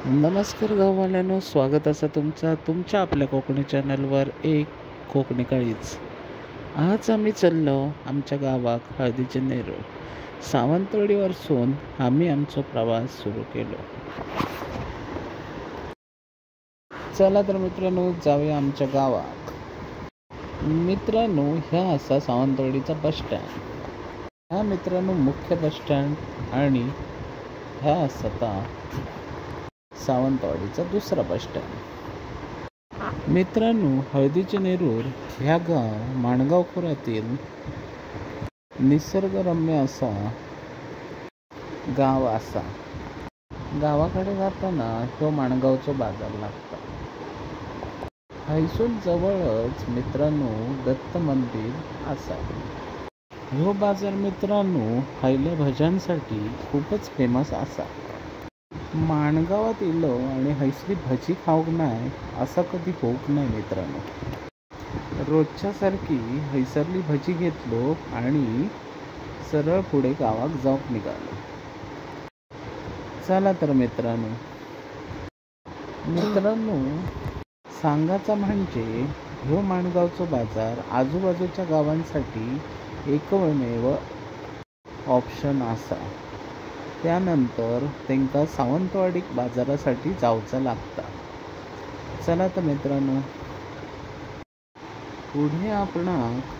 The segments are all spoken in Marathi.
नमस्कार गाववाल्यांनो, स्वागत असं तुमच्या आपल्या कोकणी चॅनलवर एक कोकणी काळीच. आज आम्ही चाललो आमच्या गावाक हळदीचे नेरू सावंतवाडीवरसून आम्ही आमचा प्रवास सुरू केलो. चला तर मित्रांनो, जाऊया आमच्या गावाक. मित्रांनो, ह्या असा सावंतवाडीचा बस स्टँड. ह्या मित्रांनो मुख्य बस स्टँड आणि ह्या असा सावंतवाडीचा दुसरा बस स्टँड. मित्रांनो, हळदीचे नेरूर ह्या गाव माणगाव खोऱ्यातील निसर्गरम्य असा गाव असा. गावाकडे जाताना ह्यो माणगावचो बाजार लागता. हैसून जवळच मित्रांनो दत्त मंदिर असा. ह्यो बाजार मित्रांनो हैल्या भज्यांसाठी खूपच फेमस असा. माणगावात इलो आणि हैसली भजी खाऊक नाही असा कधी होऊक नाही मित्रांनो. रोजच्या सारखी हैसरली भजी घेतलो आणि सरळ पुढे गावाक जाऊक निघालो. चला तर मित्रांनो सांगायचा म्हणजे ह्यो माणगावचो बाजार आजूबाजूच्या गावांसाठी एकमेव ऑप्शन असा. त्यानंतर त्यांका सावंतवाडी बाजारासाठी जावचं लागतं. चला तर मित्रांनो, पुढे आपणाक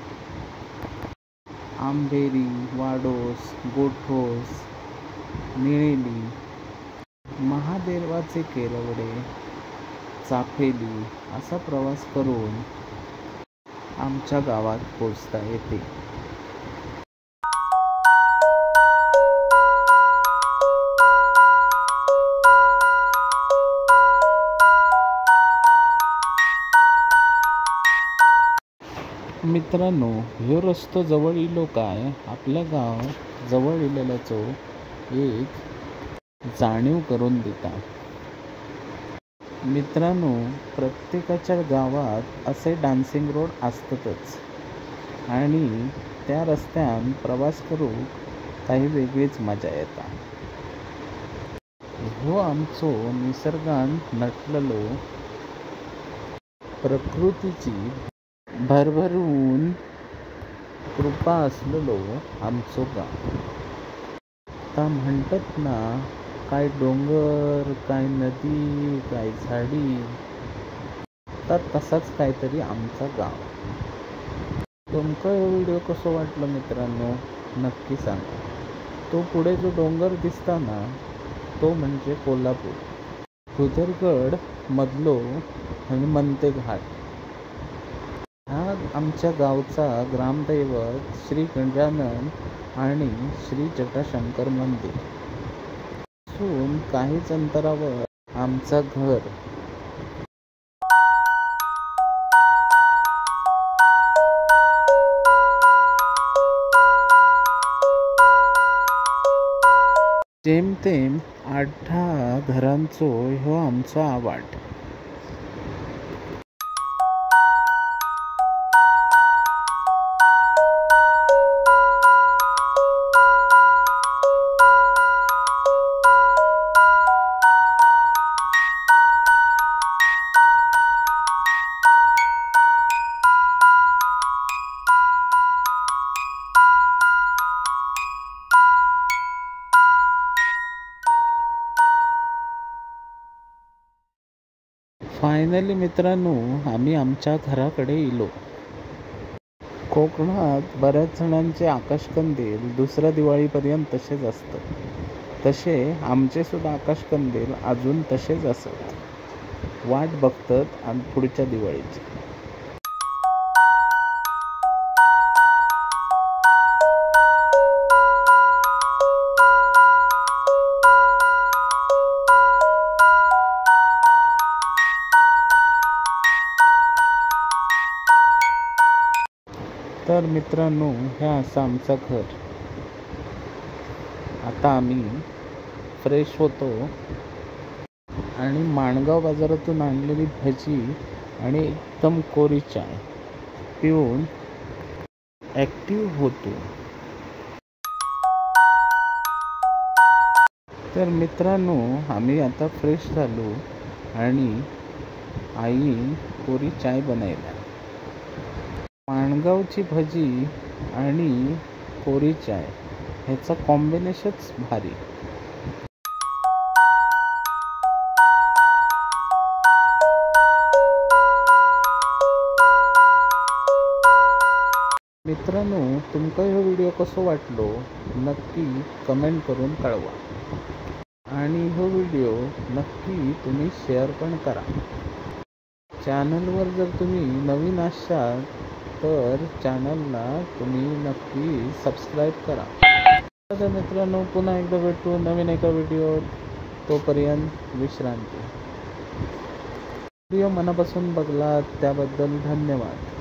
आंबेरी, वाडोस, गोठोस, निळेली, महादेवाचे केरवडे, चाफेली असा प्रवास करून आमच्या गावात पोचता येते. मित्रांनो, ह्यो रस्तो जवळ इलो काय आपल्या गाव जवळ इलेल्याचो एक जाणीव करून दिता. मित्रांनो, प्रत्येकाच्या गावात असे डान्सिंग रोड असतातच आणि त्या रस्त्यान प्रवास करूक काही वेगळीच मजा येता. ह्यो आमचो निसर्गान नटलेलो प्रकृतीची भरभरून कृपा असलेलो आमचो गाव. आता म्हणतात ना, काय डोंगर, काय नदी, काय झाडी, तर तसाच काहीतरी आमचा गाव. तुमका हा व्हिडिओ कसो वाटलं मित्रांनो, नक्की सांगा. तो पुढे जो डोंगर दिसता ना, तो म्हणजे कोल्हापूर, हुदरगड मधलो हनुमंते घाट. हा आमच्या गावचा ग्रामदैवत श्री गजानन आणि श्री जटाशंकर मंदिर असून काहीच अंतरावर आमचा घर. जेमतेम 8-10 घरांचो ह्यो आमचो आवाट. फायनली मित्रांनो, आम्ही आमच्या घराकडे इलो. कोकणात बऱ्याच जणांचे आकाशकंदील दुसऱ्या दिवाळीपर्यंत तसेच असतात. तसे आमचे सुद्धा आकाशकंदील अजून तसेच असत, वाट बघतात आणि पुढच्या दिवाळीची. तर मित्रांनो, हे असं आमचं घर. आता आम्ही फ्रेश होतो आणि माणगाव बाजारातून आणलेली भजी आणि एकदम कोरी चाय पिऊन ॲक्टिव्ह होतो. तर मित्रांनो, आम्ही आता फ्रेश झालो आणि आई कोरी चाय बनायला. माणगावची भजी आणि कोरी चाय ह्याचा कॉम्बिनेशनच भारी. मित्रांनो, तुमका ह्यो व्हिडिओ कसो वाटलो नक्की कमेंट करून कळवा आणि ह्यो व्हिडिओ नक्की तुम्ही शेअर पण करा. चॅनलवर जर तुम्ही नवीन असाल तर चॅनलला तुम्ही नक्की सबस्क्राईब करा. तर मित्रांनो, पुन्हा एकदा भेटू नवीन एका व्हिडिओत. तोपर्यंत विश्रांती. व्हिडिओ मनापासून बघला त्याबद्दल धन्यवाद.